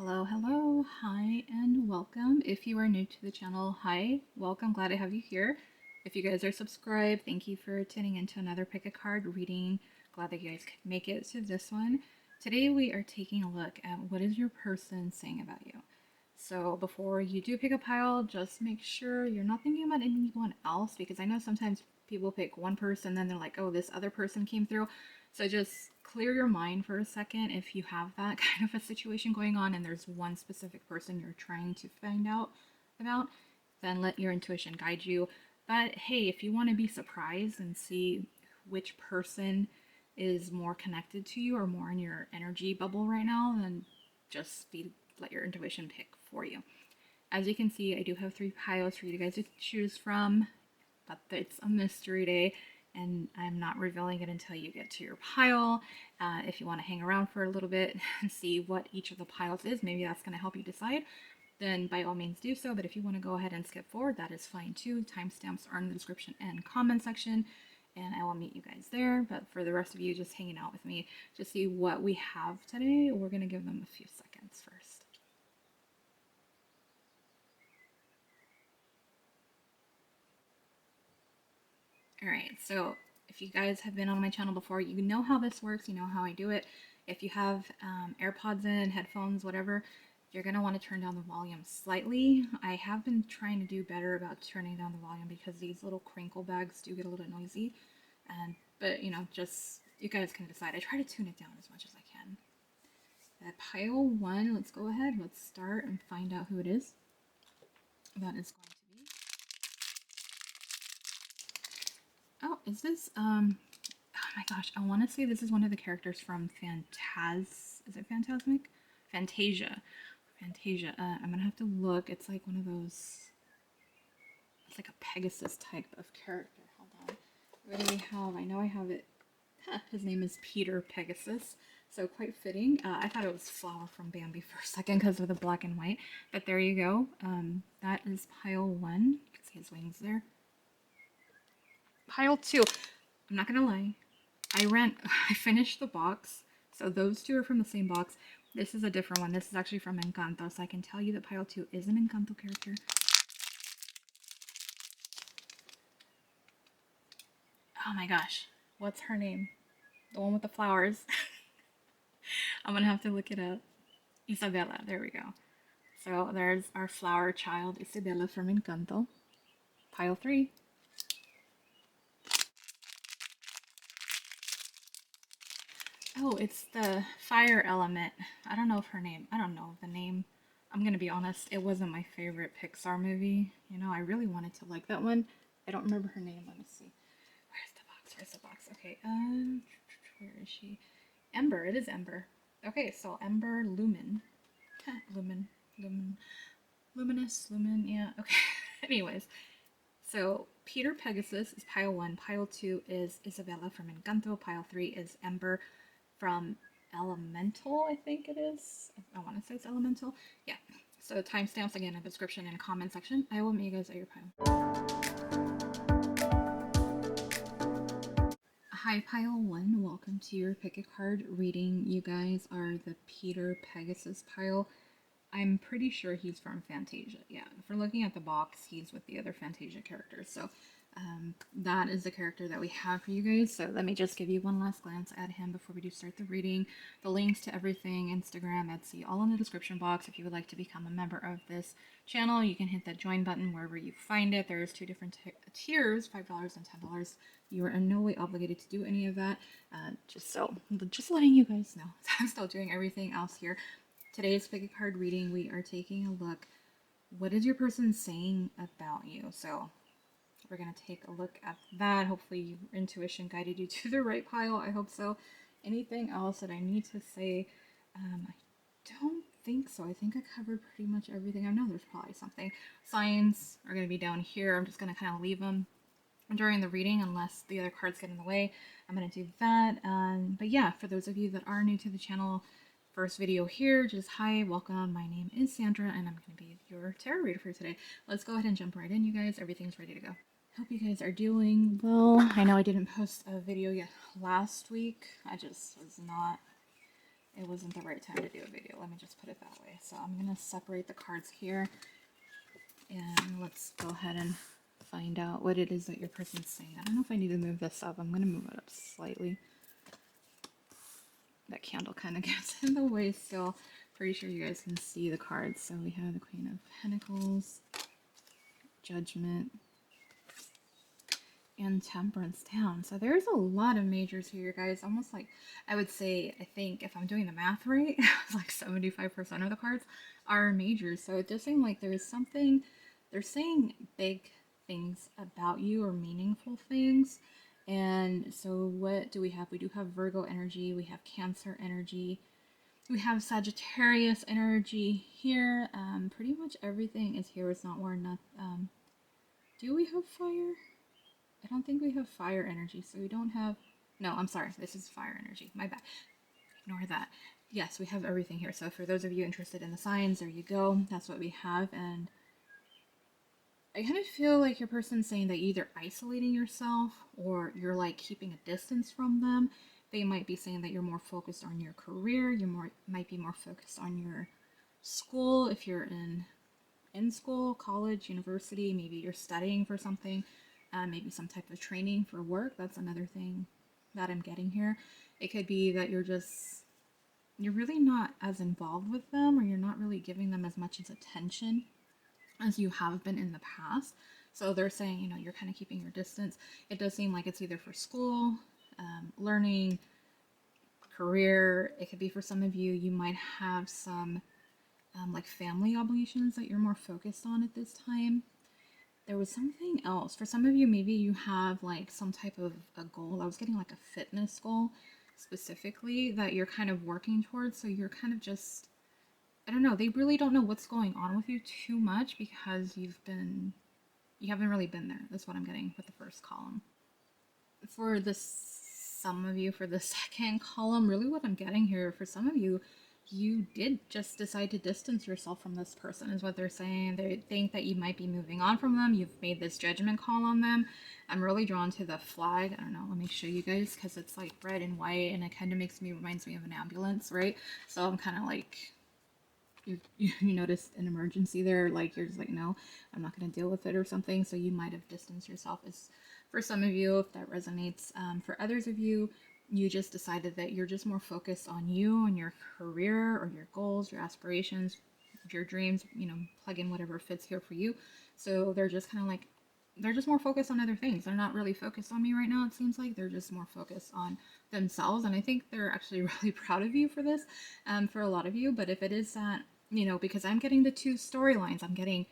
Hello, hello, hi, and welcome. If you are new to the channel, hi, welcome, glad to have you here. If you guys are subscribed, thank you for tuning into another pick a card reading. Glad that you guys could make it to this one. Today we are taking a look at what is your person saying about you. So before you do pick a pile, just make sure you're not thinking about anyone else, because I know sometimes people pick one person, then they're like, oh, this other person came through. So just clear your mind for a second if you have that kind of a situation going on and there's one specific person you're trying to find out about, then let your intuition guide you. But hey, if you want to be surprised and see which person is more connected to you or more in your energy bubble right now, then just let your intuition pick for you. As you can see, I do have 3 piles for you guys to choose from, but it's a mystery day and I'm not revealing it until you get to your pile. If you want to hang around for a little bit and see what each of the piles is, maybe that's going to help you decide, then by all means do so. But if you want to go ahead and skip forward, that is fine too. Timestamps are in the description and comment section, and I will meet you guys there. But for the rest of you just hanging out with me to see what we have today, we're going to give them a few seconds first. Alright, so if you guys have been on my channel before, you know how this works, you know how I do it. If you have AirPods in, headphones, whatever, you're going to want to turn down the volume slightly. I have been trying to do better about turning down the volume because these little crinkle bags do get a little noisy. But, you know, just, you guys can decide. I try to tune it down as much as I can. Pile 1, let's go ahead, let's start and find out who it is. That is going to be... Oh, is this, oh my gosh, I want to say this is one of the characters from is it Phantasmic? Fantasia. I'm gonna have to look. It's like one of those, it's like a Pegasus type of character. Hold on. What do we have? I know I have it. His name is Peter Pegasus. So quite fitting. I thought it was Flower from Bambi for a second because of the black and white. But there you go. That is pile 1. You can see his wings there. Pile 2. I'm not gonna lie. I finished the box, so those 2 are from the same box. This is a different one. This is actually from Encanto, so I can tell you that pile 2 is an Encanto character. Oh my gosh, what's her name? The one with the flowers. I'm gonna have to look it up. Isabella, there we go. So there's our flower child, Isabella from Encanto. Pile 3. Oh, it's the fire element. I don't know the name. I'm gonna be honest, it wasn't my favorite Pixar movie. You know, I really wanted to like that one. I don't remember her name. Let me see. Where's the box? Okay, where is she? Ember, it is Ember. Okay, so Ember Lumen. Luminous, yeah, okay. Anyways, so Peter Pegasus is pile 1, pile 2 is Isabella from Encanto, pile 3 is Ember from Elemental, I think it is. I want to say it's Elemental. Yeah. So timestamps again in the description and comment section. I will meet you guys at your pile. Hi, pile 1. Welcome to your pick a card reading. You guys are the Peter Pegasus pile. I'm pretty sure he's from Fantasia. Yeah, if we're looking at the box, he's with the other Fantasia characters. So that is the character that we have for you guys. So let me just give you one last glance at him before we do start the reading. The links to everything, Instagram, Etsy, all in the description box. If you would like to become a member of this channel, you can hit that join button wherever you find it. There's 2 different tiers, $5 and $10. You are in no way obligated to do any of that. Just letting you guys know. I'm still doing everything else here. Today's pick a card reading, we are taking a look. What is your person saying about you? So we're going to take a look at that. Hopefully your intuition guided you to the right pile. I hope so. Anything else that I need to say? I don't think so. I think I covered pretty much everything. I know there's probably something. Signs are going to be down here. I'm just going to kind of leave them during the reading unless the other cards get in the way. I'm going to do that. But yeah, for those of you that are new to the channel, first video here, just hi, welcome. My name is Sandra and I'm going to be your tarot reader for today. Let's go ahead and jump right in, you guys. Everything's ready to go. Hope you guys are doing well. I know I didn't post a video yet last week. I just was not it wasn't the right time to do a video. Let me just put it that way. So I'm going to separate the cards here, and let's go ahead and find out what it is that your person's saying. I don't know if I need to move this up. I'm going to move it up slightly. That candle kind of gets in the way still. Pretty sure you guys can see the cards. So we have the Queen of Pentacles, Judgment, and Temperance down. So there's a lot of majors here, guys. Almost like, I would say, I think if I'm doing the math right, it's like 75% of the cards are majors. So it does seem like there's something, they're saying big things about you or meaningful things. And so what do we have? We do have Virgo energy, we have Cancer energy, we have Sagittarius energy here. Pretty much everything is here. It's not more enough. Do we have fire? I don't think we have fire energy, so we don't have... No, I'm sorry. This is fire energy. My bad. Ignore that. Yes, we have everything here. So for those of you interested in the signs, there you go. That's what we have. And I kind of feel like your person's saying that either isolating yourself or you're like keeping a distance from them. They might be saying that you're more focused on your career. Might be more focused on your school if you're in school, college, university. Maybe you're studying for something. Maybe some type of training for work. That's another thing that I'm getting here. It could be that you're really not as involved with them, or you're not really giving them as much as attention as you have been in the past. So they're saying, you're kind of keeping your distance. It does seem like it's either for school, learning, career. It could be for some of you, you might have some like family obligations that you're more focused on at this time. There was something else. For some of you, maybe you have like some type of a goal. I was getting like a fitness goal specifically that you're kind of working towards. So you're kind of just, I don't know, they really don't know what's going on with you too much because you haven't really been there. That's what I'm getting with the first column. For some of you, for the second column, really what I'm getting here, for some of you, you did just decide to distance yourself from this person, is what they're saying. They think that you might be moving on from them. You've made this judgment call on them. I'm really drawn to the flag. I don't know. Let me show you guys, because it's like red and white, and it kind of reminds me of an ambulance, right? So I'm kind of like, you noticed an emergency there. Like, you're just like, no, I'm not going to deal with it or something. So you might have distanced yourself. As for some of you, if that resonates. For others of you, you just decided that you're just more focused on you and your career or your goals, your aspirations, your dreams, plug in whatever fits here for you. So they're just kind of like, they're just more focused on other things. They're not really focused on me right now. It seems like they're just more focused on themselves. And I think they're actually really proud of you for this, for a lot of you. But if it is that, because I'm getting the two storylines, I'm getting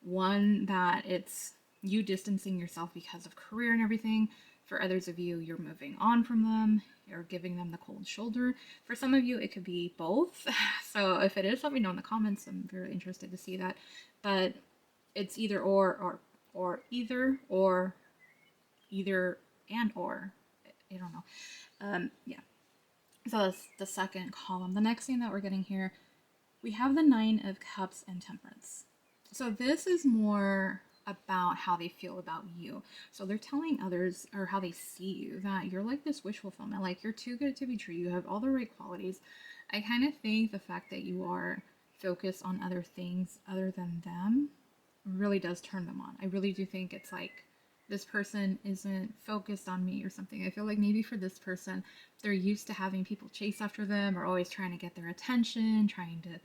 one that it's you distancing yourself because of career and everything. For others of you, you're moving on from them. You're giving them the cold shoulder. For some of you, it could be both. So if it is, let me know in the comments. I'm very interested to see that. But it's either or either or either and or. I don't know. Yeah. So that's the second column. The next thing that we're getting here, we have the Nine of Cups and Temperance. So this is more about how they feel about you. So they're telling others, or how they see you, that you're like this wish fulfillment. Like, you're too good to be true. You have all the right qualities. I kind of think the fact that you are focused on other things other than them really does turn them on. I really do think it's like, this person isn't focused on me or something. I feel like maybe for this person, they're used to having people chase after them, or always trying to get their attention, trying to,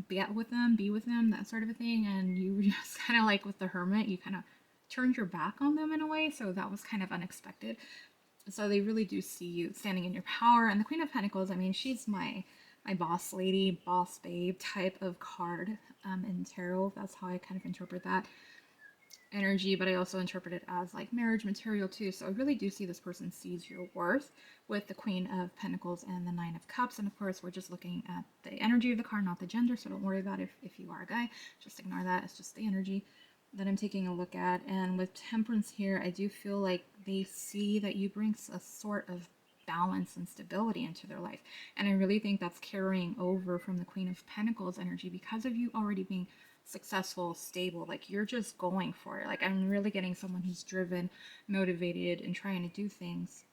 get with them, be with them, that sort of a thing. And you just kind of like with the Hermit, you kind of turned your back on them in a way. So that was kind of unexpected. So they really do see you standing in your power. And the Queen of Pentacles, I mean, she's my boss lady, boss babe type of card in tarot. That's how I kind of interpret that energy, but I also interpret it as like marriage material too. So I really do see this person sees your worth with the Queen of Pentacles and the Nine of Cups. And of course, we're just looking at the energy of the card, not the gender. So don't worry about if you are a guy, just ignore that. It's just the energy that I'm taking a look at. And with Temperance here, I do feel like they see that you bring a sort of balance and stability into their life. And I really think that's carrying over from the Queen of Pentacles energy because of you already being successful, stable. Like, you're just going for it. Like, I'm really getting someone who's driven, motivated, and trying to do things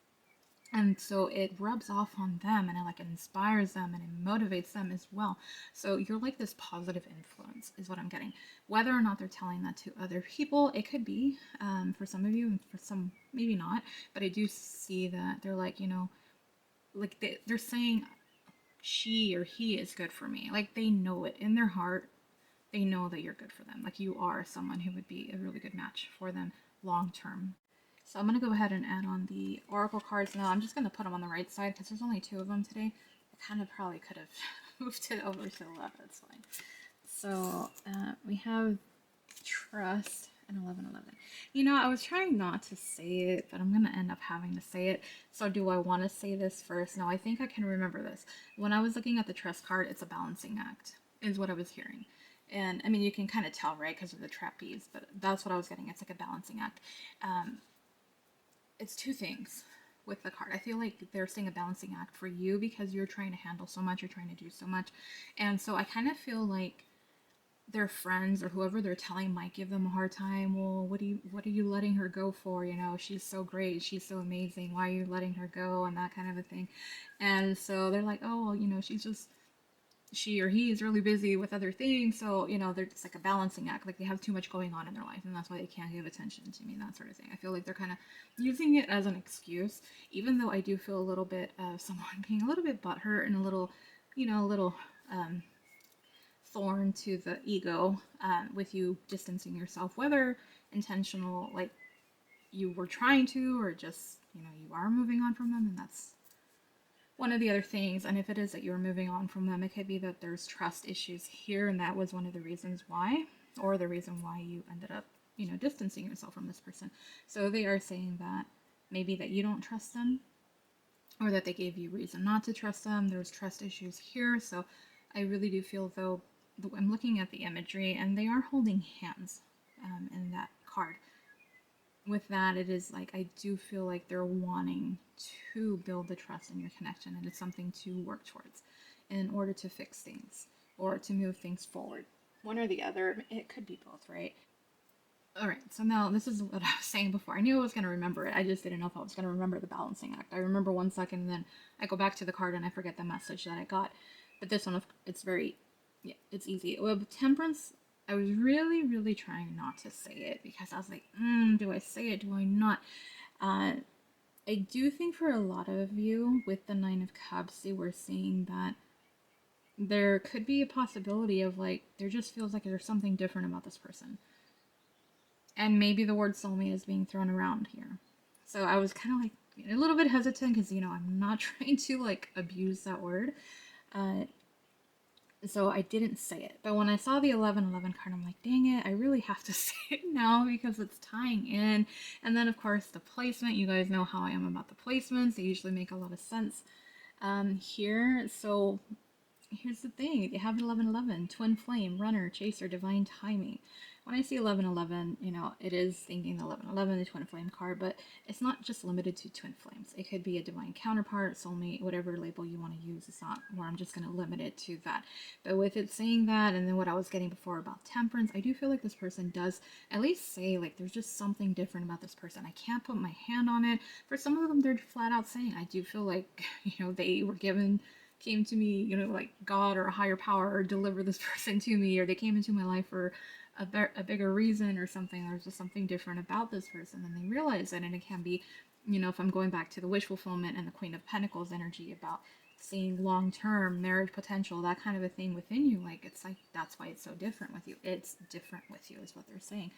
And so it rubs off on them, and it like inspires them and it motivates them as well. So you're like this positive influence is what I'm getting. Whether or not they're telling that to other people, it could be, for some of you, and for some maybe not. But I do see that they're like, like they're saying she or he is good for me. Like they know it in their heart. They know that you're good for them. Like you are someone who would be a really good match for them long term. So I'm going to go ahead and add on the oracle cards now. I'm just going to put them on the right side because there's only 2 of them today. I kind of probably could have moved it over to the left. That's fine. So we have trust and 1111. I was trying not to say it, but I'm going to end up having to say it. So do I want to say this first? No, I think I can remember this. When I was looking at the trust card, it's a balancing act, is what I was hearing. And I mean, you can kind of tell, right, because of the trapeze, but that's what I was getting. It's like a balancing act. It's 2 things with the card. I feel like they're saying a balancing act for you because you're trying to handle so much, you're trying to do so much. And so I kind of feel like their friends or whoever they're telling might give them a hard time. Well, what are you letting her go for? She's so great, she's so amazing. Why are you letting her go? And that kind of a thing. And so they're like, oh, well, she or he is really busy with other things, so they're just like a balancing act, like they have too much going on in their life and that's why they can't give attention to me, that sort of thing. I feel like they're kind of using it as an excuse, even though I do feel a little bit of someone being a little bit butthurt and a little um, thorn to the ego, with you distancing yourself, whether intentional, like you were trying to, or just you are moving on from them, and that's one of the other things. And if it is that you're moving on from them, it could be that there's trust issues here, and that was one of the reasons why, or the reason why you ended up, distancing yourself from this person. So they are saying that maybe that you don't trust them, or that they gave you reason not to trust them. There's trust issues here. So I really do feel, though, I'm looking at the imagery, and they are holding hands, in that card. With that, it is like I do feel like they're wanting to build the trust in your connection, and it's something to work towards in order to fix things or to move things forward. One or the other. It could be both, right? All right, so now this is what I was saying before. I knew I was going to remember it. I just didn't know if I was going to remember the balancing act. I remember 1 second, and then I go back to the card and I forget the message that I got. But this one, it's very, yeah, it's easy. With temperance, I was really, really trying not to say it because I was like, do I say it? Do I not? I do think for a lot of you with the Nine of Cups, they were saying that there could be a possibility of like, there just feels like there's something different about this person. And maybe the word soulmate is being thrown around here. So I was kind of like a little bit hesitant because, I'm not trying to like abuse that word. So I didn't say it. But when I saw the 1111 card, I'm like, dang it, I really have to say it now because it's tying in. And then, of course, the placement. You guys know how I am about the placements. They usually make a lot of sense here. So here's the thing. You have 1111, twin flame, runner, chaser, divine timing. When I see 1111, it is thinking 1111, the twin flame card, but it's not just limited to twin flames. It could be a divine counterpart, soulmate, whatever label you want to use. It's not where I'm just going to limit it to that. But with it saying that, and then what I was getting before about temperance, I do feel like this person does at least say, like, there's just something different about this person. I can't put my hand on it. For some of them, they're flat out saying, I do feel like, they were came to me, like God or a higher power, or deliver this person to me, or they came into my life for a bigger reason or something. There's just something different about this person, and they realize it. And it can be, if I'm going back to the wish fulfillment and the Queen of Pentacles energy about seeing long-term marriage potential, that kind of a thing within you, like it's like that's why it's so different with you. It's different with you is what they're saying.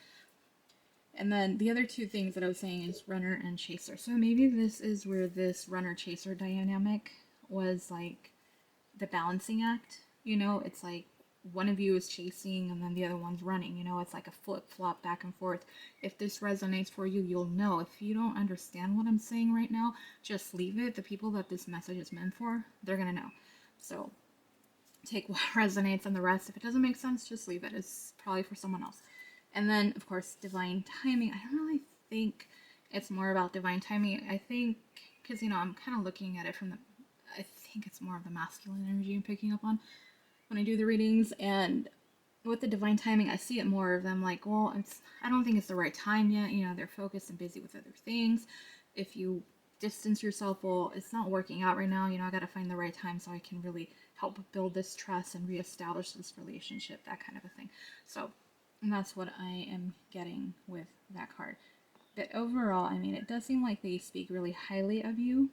And then the other 2 things that I was saying is runner and chaser. So maybe this is where this runner chaser dynamic was like the balancing act. It's like one of you is chasing and then the other one's running. It's like a flip flop back and forth. If this resonates for you, you'll know. If you don't understand what I'm saying right now, just leave it. The people that this message is meant for, they're gonna know. So take what resonates, and the rest, if it doesn't make sense, just leave it. It's probably for someone else. And then, of course, divine timing. I don't really think it's more about divine timing. I think, because, I'm kind of looking at it from I think it's more of the masculine energy I'm picking up on when I do the readings. And with the divine timing, I see it more of them like, well, I don't think it's the right time yet. They're focused and busy with other things. If you distance yourself. Well, it's not working out right now. I got to find the right time so I can really help build this trust and reestablish this relationship, that kind of a thing. So, and that's what I am getting with that card. But overall, I mean, it does seem like they speak really highly of you.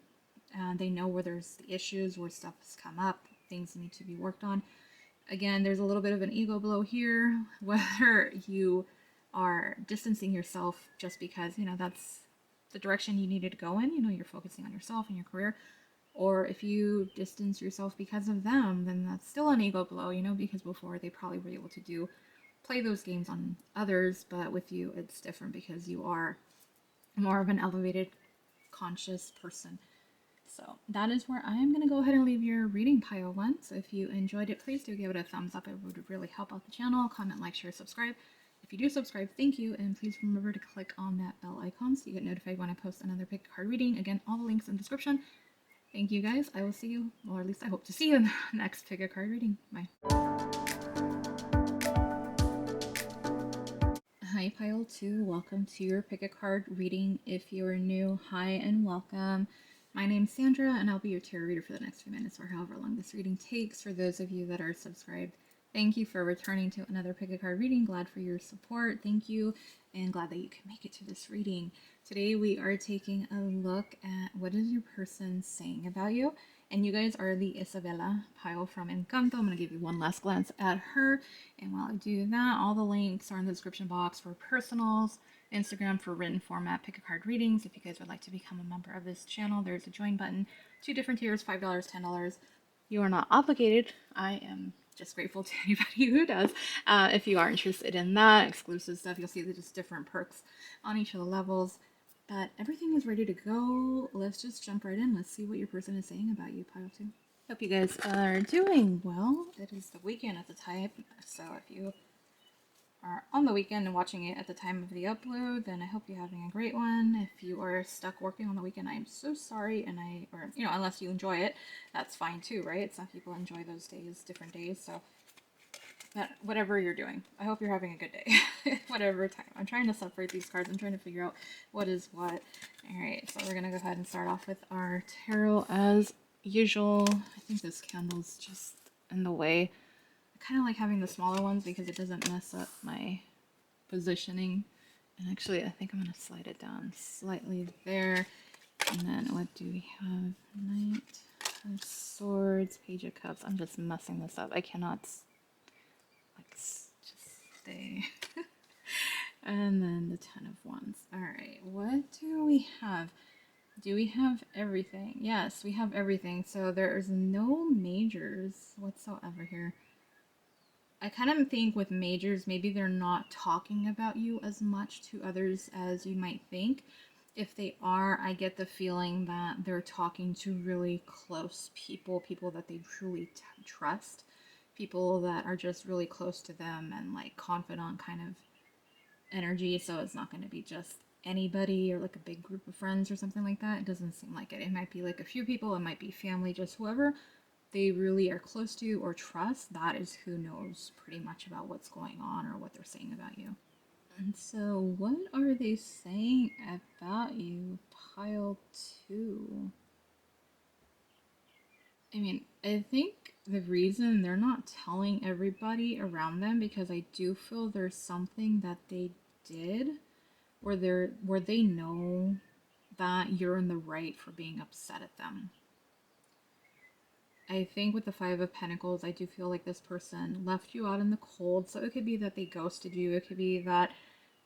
They know where there's the issues, where stuff has come up, things need to be worked on. Again, there's a little bit of an ego blow here, whether you are distancing yourself just because, that's the direction you needed to go in, you're focusing on yourself and your career, or if you distance yourself because of them, then that's still an ego blow, because before they probably were able to play those games on others, but with you it's different because you are more of an elevated conscious person. So that is where I'm going to go ahead and leave your reading pile one. So if you enjoyed it, please do give it a thumbs up. It would really help out the channel. Comment, like, share, subscribe. If you do subscribe, thank you. And please remember to click on that bell icon so you get notified when I post another pick a card reading. Again, all the links in the description. Thank you guys. I will see you, or at least I hope to see you in the next pick a card reading. Bye. Hi, Pile 2. Welcome to your pick a card reading. If you're new, hi and welcome. My name's Sandra, and I'll be your tarot reader for the next few minutes or however long this reading takes. For those of you that are subscribed, thank you for returning to another pick a card reading. Glad for your support. Thank you, and glad that you can make it to this reading. Today we are taking a look at what is your person saying about you. And you guys are the Isabella pile from Encanto. I'm going to give you one last glance at her. And while I do that, all the links are in the description box for personals, Instagram for written format pick a card readings. If you guys would like to become a member of this channel, there's a join button. 2 different tiers, $5, $10. You are not obligated. I am just grateful to anybody who does. If you are interested in that exclusive stuff, you'll see there's just different perks on each of the levels. But everything is ready to go. Let's just jump right in. Let's see what your person is saying about you, Pile 2. Hope you guys are doing well. It is the weekend at the time, so if you are on the weekend and watching it at the time of the upload, then I hope you're having a great one. If you are stuck working on the weekend, I am so sorry, and unless you enjoy it, that's fine too, right? Some people enjoy those days, different days, so whatever you're doing, I hope you're having a good day. Whatever time. I'm trying to separate these cards. I'm trying to figure out what is what. Alright, so we're going to go ahead and start off with our tarot as usual. I think this candle's just in the way. I kind of like having the smaller ones because it doesn't mess up my positioning. And actually, I think I'm going to slide it down slightly there. And then what do we have? Knight of Swords, Page of Cups. I'm just messing this up. I cannot... just stay. And then the 10 of Wands. Alright, what do we have? Do we have everything? Yes, we have everything. So there's no majors whatsoever here. I kind of think with majors, maybe they're not talking about you as much to others as you might think. If they are, I get the feeling that they're talking to really close people, people that they truly trust. People that are just really close to them and like confidant kind of energy, so it's not going to be just anybody or like a big group of friends or something like that. It doesn't seem like it. It might be like a few people, it might be family, just whoever they really are close to or trust, that is who knows pretty much about what's going on or what they're saying about you. And so what are they saying about you, Pile 2? I mean, I think the reason they're not telling everybody around them, because I do feel there's something that they did where they know that you're in the right for being upset at them. I think with the Five of Pentacles, I do feel like this person left you out in the cold. So it could be that they ghosted you. It could be that,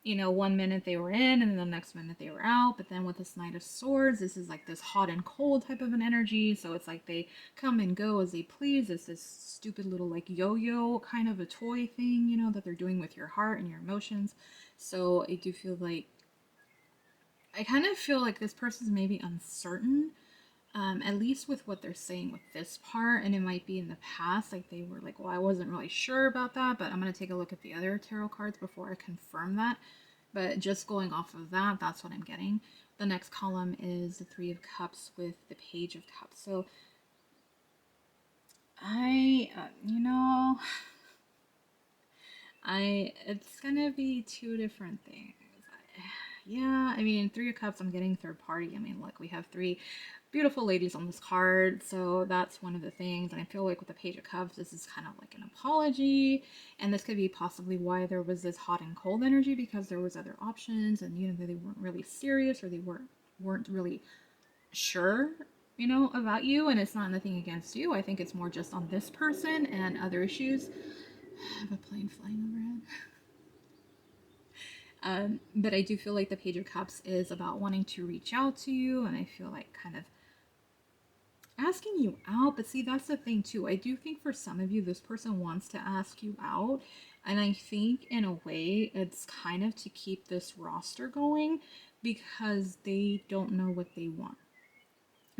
one minute they were in and then the next minute they were out. But then with this Knight of Swords, this is like this hot and cold type of an energy. So it's like they come and go as they please. It's this stupid little like yo-yo kind of a toy thing, that they're doing with your heart and your emotions. So I do feel like, I kind of feel like this person's maybe uncertain. At least with what they're saying with this part, and it might be in the past, like they were like, well, I wasn't really sure about that, but I'm going to take a look at the other tarot cards before I confirm that. But just going off of that, that's what I'm getting. The next column is the Three of Cups with the Page of Cups. So it's going to be two different things. Yeah, I mean, Three of Cups, I'm getting third party. I mean, look, we have three beautiful ladies on this card, so that's one of the things. And I feel like with the Page of Cups, this is kind of like an apology, and this could be possibly why there was this hot and cold energy, because there was other options, and they weren't really serious, or they weren't really sure, about you. And it's not nothing against you. I think it's more just on this person and other issues. I have a plane flying overhead. But I do feel like the Page of Cups is about wanting to reach out to you, and I feel like kind of asking you out. But see, that's the thing too. I do think for some of you, this person wants to ask you out, and I think in a way it's kind of to keep this roster going because they don't know what they want.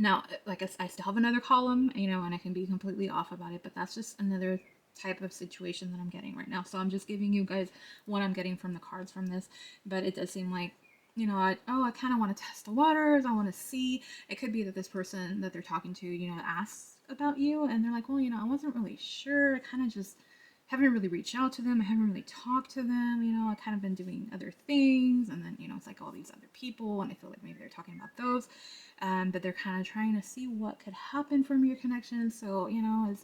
Now, like I still have another column, and I can be completely off about it, but that's just another type of situation that I'm getting right now. So I'm just giving you guys what I'm getting from the cards from this, but it does seem like, I kind of want to test the waters. I want to see. It could be that this person that they're talking to, asks about you, and they're like, well, I wasn't really sure. I kind of just haven't really reached out to them. I haven't really talked to them. I kind of been doing other things, and then it's like all these other people, and I feel like maybe they're talking about those. But they're kind of trying to see what could happen from your connection. So,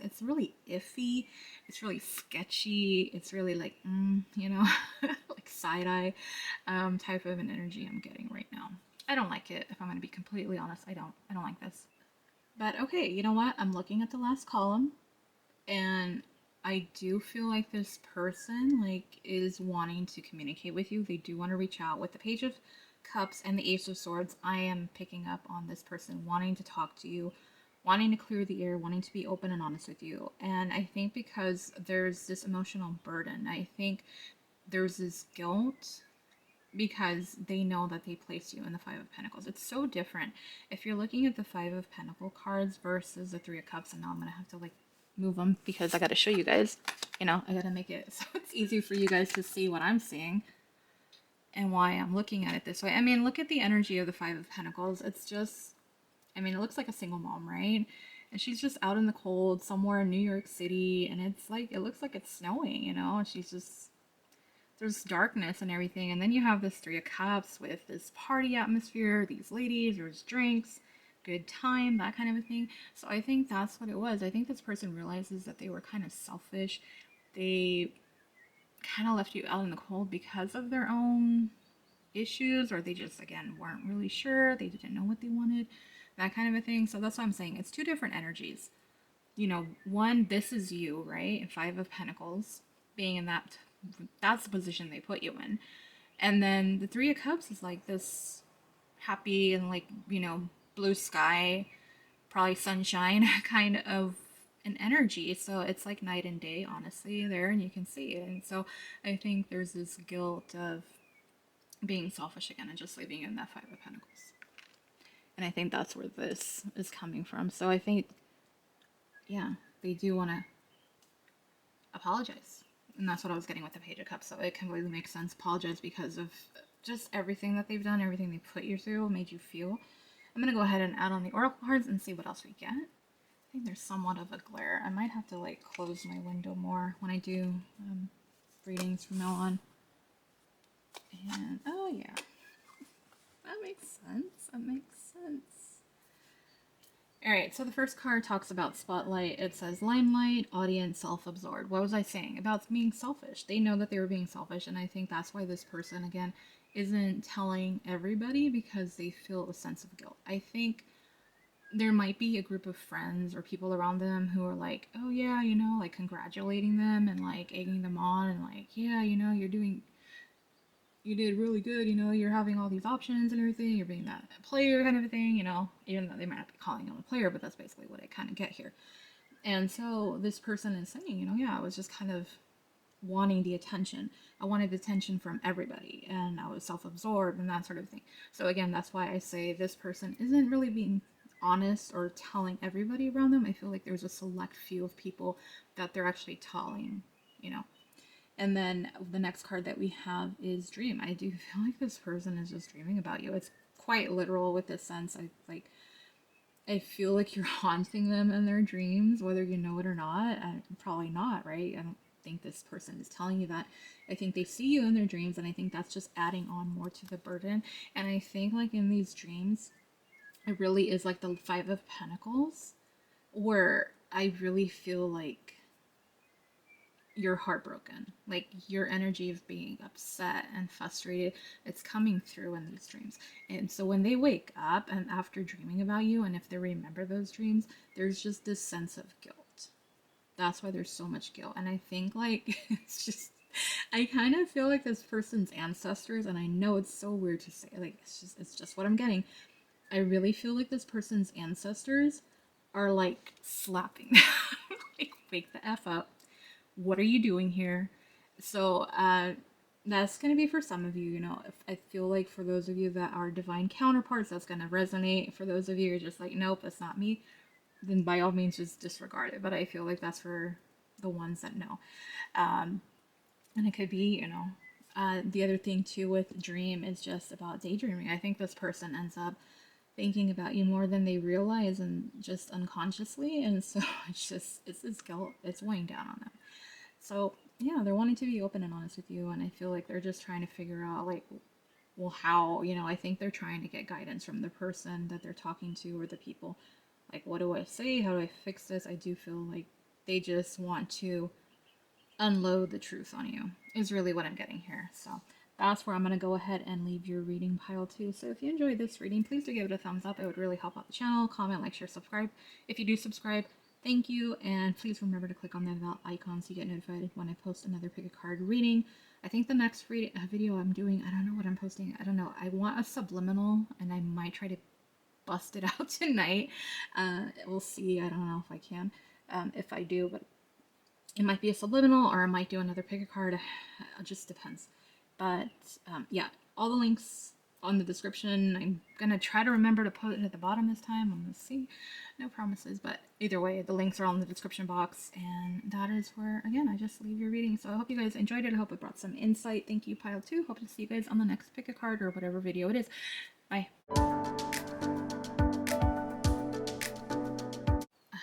it's really iffy. It's really sketchy. It's really like, like side eye type of an energy I'm getting right now. I don't like it. If I'm going to be completely honest, I don't like this. But okay, you know what? I'm looking at the last column, and I do feel like this person is wanting to communicate with you. They do want to reach out. With the Page of Cups and the Ace of Swords, I am picking up on this person wanting to talk to you, wanting to clear the air, wanting to be open and honest with you. And I think because there's this emotional burden, I think there's this guilt because they know that they placed you in the Five of Pentacles. It's so different. If you're looking at the Five of Pentacle cards versus the Three of Cups, and now I'm going to have to move them because I got to show you guys. I got to make it so it's easy for you guys to see what I'm seeing and why I'm looking at it this way. I mean, look at the energy of the Five of Pentacles. It's just, it looks like a single mom, right? And she's just out in the cold somewhere in New York City, and it looks like it's snowing, and she's just, there's darkness and everything. And then you have this Three of Cups with this party atmosphere, these ladies, there's drinks, good time, that kind of a thing. So I think that's what it was. I think this person realizes that they were kind of selfish. They kind of left you out in the cold because of their own issues, or they just, again, weren't really sure. They didn't know what they wanted, that kind of a thing. So that's why I'm saying it's two different energies. One, this is you, right? And Five of Pentacles, being in that's the position they put you in. And then the Three of Cups is like this happy and blue sky, probably sunshine kind of an energy. So it's like night and day, honestly, there, and you can see it. And so I think there's this guilt of being selfish again and just leaving you in that Five of Pentacles. And I think that's where this is coming from. So I think, yeah, they do want to apologize. And that's what I was getting with the Page of Cups. So it completely makes sense. Apologize because of just everything that they've done, everything they put you through, made you feel. I'm going to go ahead and add on the Oracle cards and see what else we get. I think there's somewhat of a glare. I might have to close my window more when I do readings from now on. And, oh yeah. That makes sense. That makes sense. Alright, so the first card talks about spotlight. It says limelight, audience, self-absorbed. What was I saying? About being selfish. They know that they were being selfish, and I think that's why this person, again, isn't telling everybody because they feel a sense of guilt. I think there might be a group of friends or people around them who are like, oh yeah, congratulating them and egging them on and yeah, you did really good, you're having all these options and everything, you're being that player kind of a thing, even though they might not be calling him a player, but that's basically what I kind of get here. And so this person is saying, yeah, I was just kind of wanting the attention. I wanted attention from everybody, and I was self-absorbed and that sort of thing. So again, that's why I say this person isn't really being honest or telling everybody around them. I feel like there's a select few of people that they're actually telling, And then the next card that we have is dream. I do feel like this person is just dreaming about you. It's quite literal with this sense. I feel like you're haunting them in their dreams, whether you know it or not. Probably not, right? think this person is telling you that. I think they see you in their dreams, and I think that's just adding on more to the burden. And I think like in these dreams, it really is like the Five of Pentacles, where I really feel like you're heartbroken. Like your energy of being upset and frustrated, it's coming through in these dreams. And so when they wake up and after dreaming about you, and if they remember those dreams, there's just this sense of guilt. That's why there's so much guilt. And I think like it's just, I kind of feel like this person's ancestors, and I know it's so weird to say, like it's just what I'm getting. I really feel like this person's ancestors are like slapping them. Like, wake the F up. What are you doing here? So that's going to be for some of you. You know, if I feel like for those of you that are divine counterparts, that's going to resonate. For those of you who are just like, nope, that's not me, then by all means just disregard it. But I feel like that's for the ones that know. And it could be, you know, the other thing too with dream is just about daydreaming. I think this person ends up thinking about you more than they realize, and just unconsciously, and so it's this guilt, it's weighing down on them. So yeah, they're wanting to be open and honest with you, and I feel like they're just trying to figure out like, well, how, you know, I think they're trying to get guidance from the person that they're talking to, or the people. Like, what do I say? How do I fix this? I do feel like they just want to unload the truth on you, is really what I'm getting here. So that's where I'm going to go ahead and leave your reading pile too. So if you enjoyed this reading, please do give it a thumbs up. It would really help out the channel. Comment, like, share, subscribe. If you do subscribe, thank you. And please remember to click on that bell icon so you get notified when I post another pick a card reading. I think the next video I'm doing, I don't know what I'm posting. I don't know. I want a subliminal, and I might try to bust it out tonight. We'll see. I don't know if I can. If I do, but it might be a subliminal, or I might do another pick a card. It just depends. But yeah, all the links on the description. I'm gonna try to remember to put it at the bottom this time. I'm gonna see. No promises, but either way, the links are all in the description box, and that is where, again, I just leave your reading. So I hope you guys enjoyed it. I hope it brought some insight. Thank you, Pile 2. Hope to see you guys on the next pick a card or whatever video it is. Bye.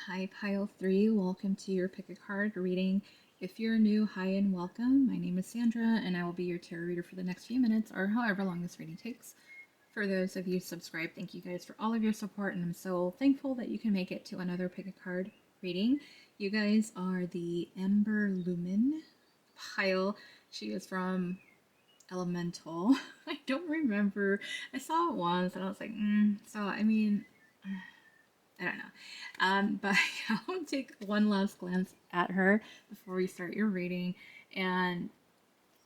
Hi, Pile 3. Welcome to your pick a card reading. If you're new, hi and welcome. My name is Sandra, and I will be your tarot reader for the next few minutes, or however long this reading takes. For those of you subscribed, thank you guys for all of your support, and I'm so thankful that you can make it to another pick a card reading. You guys are the Ember Lumen Pile. She is from Elemental. I don't remember. I saw it once, and I was like, so I mean, I don't know. But I'll take one last glance at her before we start your reading. And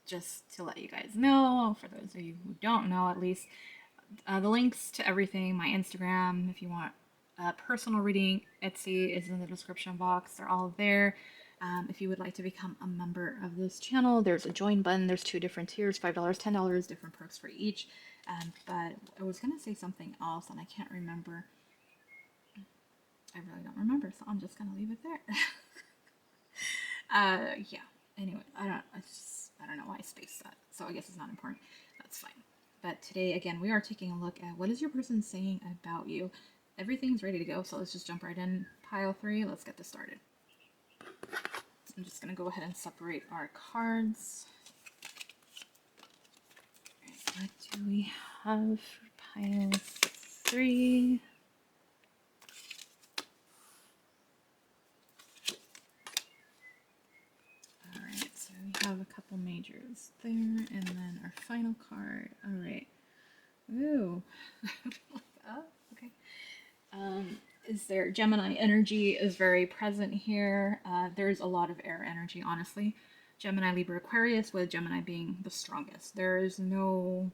just to let you guys know, for those of you who don't know at least, the links to everything, my Instagram, if you want a personal reading, Etsy is in the description box. They're all there. If you would like to become a member of this channel, there's a join button. There's 2 different tiers, $5, $10, different perks for each. But I was going to say something else, and I can't remember. I really don't remember, so I'm just gonna leave it there. Yeah. Anyway, I don't know why I spaced that, so I guess it's not important. That's fine. But today, again, we are taking a look at what is your person saying about you. Everything's ready to go, so let's just jump right in. Pile 3. Let's get this started. I'm just gonna go ahead and separate our cards. Right, what do we have for pile 3? So we have a couple majors there, and then our final card. All right. Ooh. Oh, okay. Is there Gemini energy is very present here. There's a lot of air energy, honestly. Gemini, Libra, Aquarius, with Gemini being the strongest. There is no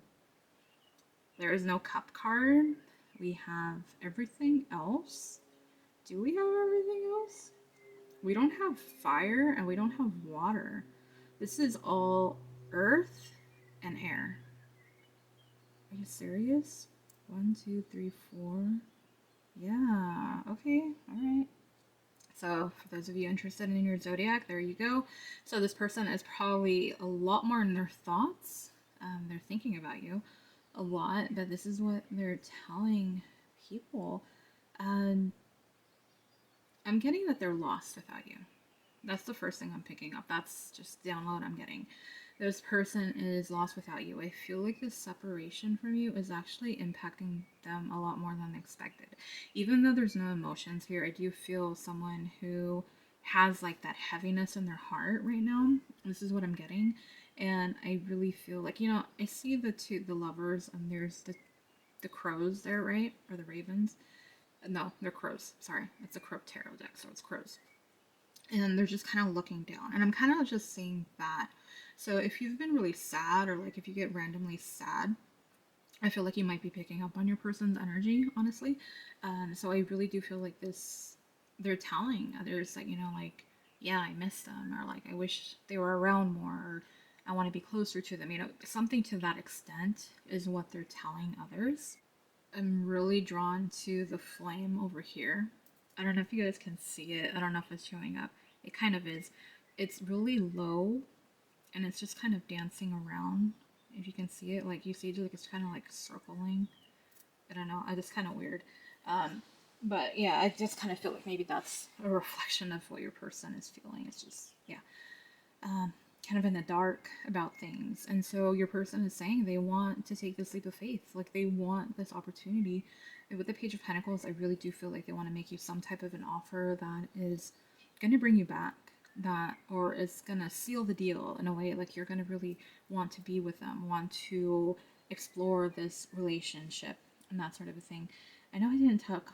cup card. We have everything else. Do we have everything else? We don't have fire, and we don't have water. This is all earth and air. Are you serious? 1, 2, 3, 4. Yeah, okay, alright. So, for those of you interested in your zodiac, there you go. So, this person is probably a lot more in their thoughts. They're thinking about you a lot, but this is what they're telling people. I'm getting that they're lost without you. That's the first thing I'm picking up. That's just download I'm getting. This person is lost without you. I feel like this separation from you is actually impacting them a lot more than expected. Even though there's no emotions here, I do feel someone who has like that heaviness in their heart right now. This is what I'm getting. And I really feel like, I see the lovers, and there's the crows there, right? Or the ravens. No, they're crows. Sorry. It's a crow tarot deck, so it's crows, and they're just kind of looking down. And I'm kind of just seeing that. So if you've been really sad, or like if you get randomly sad, I feel like you might be picking up on your person's energy, honestly. So I really do feel like this, they're telling others, like, like, yeah, I miss them, or like, I wish they were around more, or I want to be closer to them. Something to that extent is what they're telling others. I'm really drawn to the flame over here. I don't know if you guys can see it. I don't know if it's showing up. It kind of is. It's really low, and it's just kind of dancing around. If you can see it, like you see, like it's kind of like circling. I don't know. It's kind of weird. But yeah, I just kind of feel like maybe that's a reflection of what your person is feeling. It's just, yeah, um, kind of in the dark about things. And so your person is saying they want to take this leap of faith. Like they want this opportunity. And with the Page of Pentacles, I really do feel like they want to make you some type of an offer that is going to bring you back, that, or is going to seal the deal in a way. Like you're going to really want to be with them, want to explore this relationship and that sort of a thing. I know I didn't talk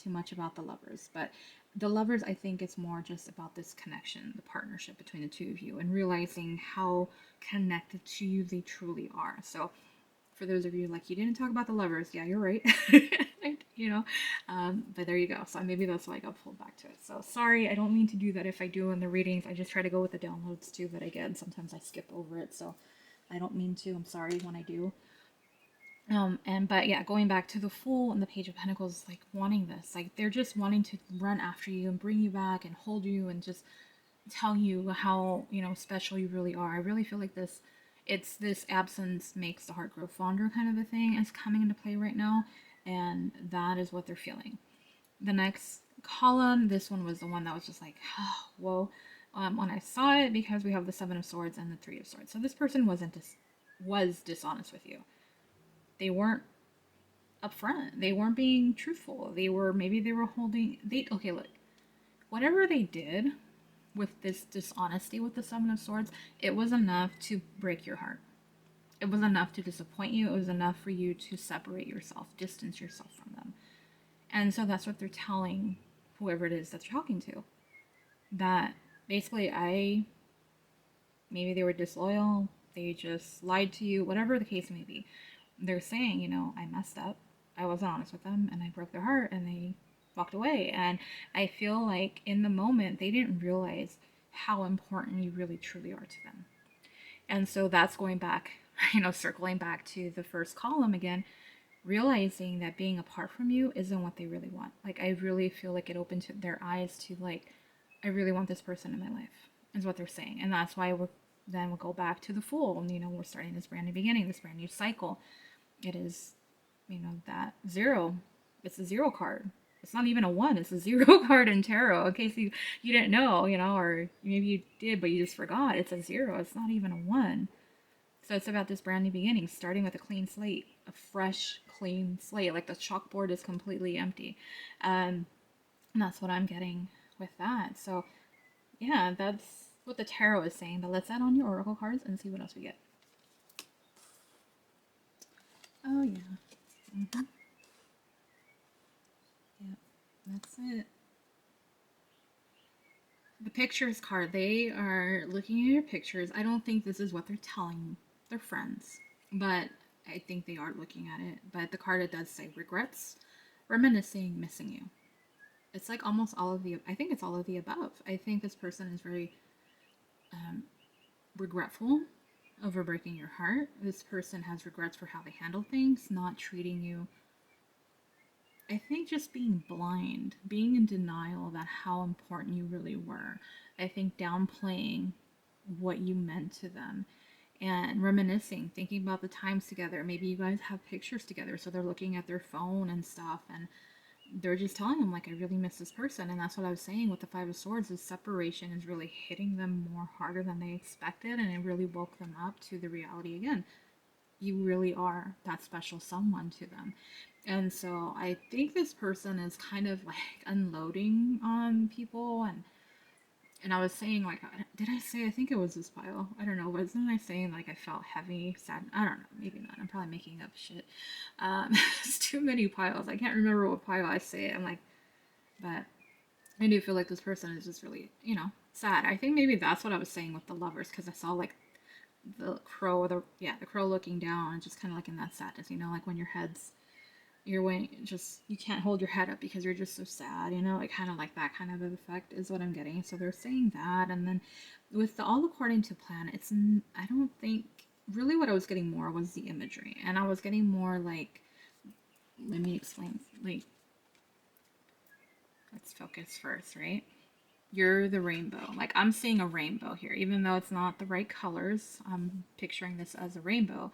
too much about the lovers, but the lovers, I think it's more just about this connection, the partnership between the two of you, and realizing how connected to you they truly are. So for those of you like, you didn't talk about the lovers, yeah, you're right. But there you go. So maybe that's why I got pulled back to it. So sorry, I don't mean to do that. If I do in the readings, I just try to go with the downloads too that I get, and sometimes I skip over it. So I don't mean to. I'm sorry when I do. But yeah, going back to the Fool and the Page of Pentacles, like wanting this, like they're just wanting to run after you and bring you back and hold you and just tell you how, special you really are. I really feel like it's this absence makes the heart grow fonder kind of a thing is coming into play right now, and that is what they're feeling. The next column, this one was the one that was just like, oh, whoa, when I saw it, because we have the Seven of Swords and the Three of Swords. So this person was dishonest with you. They weren't upfront. They weren't being truthful. Maybe they were holding they okay, look. Whatever they did with this dishonesty with the Seven of Swords, it was enough to break your heart. It was enough to disappoint you. It was enough for you to separate yourself, distance yourself from them. And so that's what they're telling whoever it is that they're talking to. That basically maybe they were disloyal, they just lied to you, whatever the case may be. They're saying, I messed up. I wasn't honest with them, and I broke their heart, and they walked away. And I feel like in the moment, they didn't realize how important you really truly are to them. And so that's going back, circling back to the first column again, realizing that being apart from you isn't what they really want. Like, I really feel like it opened their eyes to, like, I really want this person in my life, is what they're saying. And that's why we'll go back to the Fool. And, we're starting this brand new beginning, this brand new cycle. It is, that zero. It's a zero card. It's not even a one. It's a zero card in tarot. In case you didn't know, or maybe you did, but you just forgot. It's a zero. It's not even a one. So it's about this brand new beginning, starting with a clean slate, a fresh, clean slate. Like the chalkboard is completely empty. And that's what I'm getting with that. So yeah, that's what the tarot is saying. But let's add on your oracle cards and see what else we get. Oh yeah. Mm-hmm. Yep, that's it. The pictures card, they are looking at your pictures. I don't think this is what they're telling their friends, but I think they are looking at it. But the card, it does say regrets, reminiscing, missing you. It's like almost all of the, I think it's all of the above. I think this person is very regretful over breaking your heart. This person has regrets for how they handle things, not treating you, I think, just being blind, being in denial about how important you really were. I think downplaying what you meant to them and reminiscing, thinking about the times together. Maybe you guys have pictures together, so they're looking at their phone and stuff and they're just telling them like, I really miss this person. And that's what I was saying with the Five of Swords, is separation is really hitting them more harder than they expected, and it really woke them up to the reality again. You really are that special someone to them. And so I think this person is kind of like unloading on people. And I was saying, like, did I say, I think it was this pile? I don't know. Wasn't I saying, like, I felt heavy, sad? I don't know. Maybe not. I'm probably making up shit. It's too many piles. I can't remember what pile I say. I'm like, but I do feel like this person is just really, sad. I think maybe that's what I was saying with the lovers, because I saw, like, the crow, the crow looking down, and just kind of like in that sadness, like when your head's you're when just you can't hold your head up because you're just so sad, like kind of like that kind of effect is what I'm getting. So they're saying that, and then with the all according to plan, I don't think really what I was getting more was the imagery, and I was getting more like, let me explain. Like, let's focus first, right? You're the rainbow. Like, I'm seeing a rainbow here, even though it's not the right colors. I'm picturing this as a rainbow.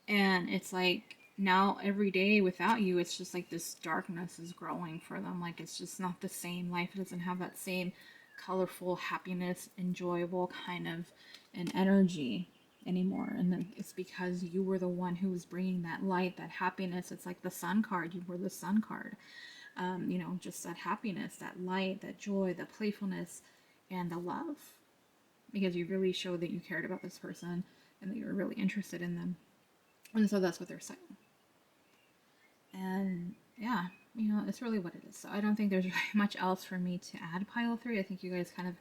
And it's like now every day without you, it's just like this darkness is growing for them. Like, it's just not the same. Life doesn't have that same colorful, happiness, enjoyable kind of an energy anymore. And then it's because you were the one who was bringing that light, that happiness. It's like the sun card. You were the sun card. Just that happiness, that light, that joy, the playfulness, and the love. Because you really showed that you cared about this person and that you were really interested in them. And so that's what they're saying. And yeah, it's really what it is. So I don't think there's really much else for me to add pile 3. I think you guys kind of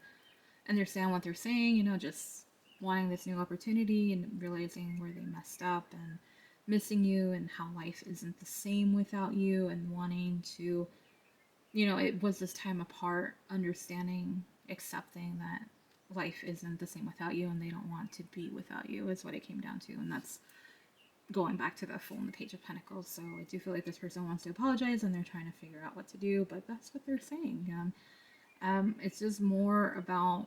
understand what they're saying, just wanting this new opportunity and realizing where they messed up and missing you and how life isn't the same without you, and wanting to, it was this time apart, understanding, accepting that life isn't the same without you, and they don't want to be without you is what it came down to. And that's going back to the Fool in the Page of Pentacles. So I do feel like this person wants to apologize and they're trying to figure out what to do, but that's what they're saying. It's just more about,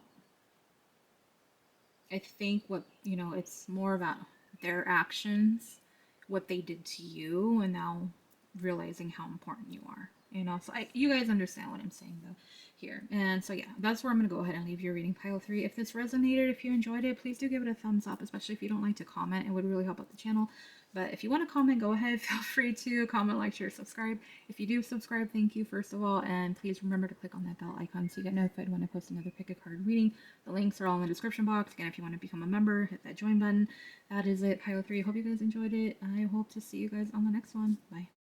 I think it's more about their actions, what they did to you, and now realizing how important you are. So you guys understand what I'm saying though here. And so yeah, that's where I'm going to go ahead and leave your reading pile 3. If this resonated, if you enjoyed it, please do give it a thumbs up, especially if you don't like to comment. It would really help out the channel. But if you want to comment, go ahead. Feel free to comment, like, share, subscribe. If you do subscribe, thank you first of all. And please remember to click on that bell icon so you get notified when I post another pick a card reading. The links are all in the description box. Again, if you want to become a member, hit that join button. That is it, pile 3. Hope you guys enjoyed it. I hope to see you guys on the next one. Bye.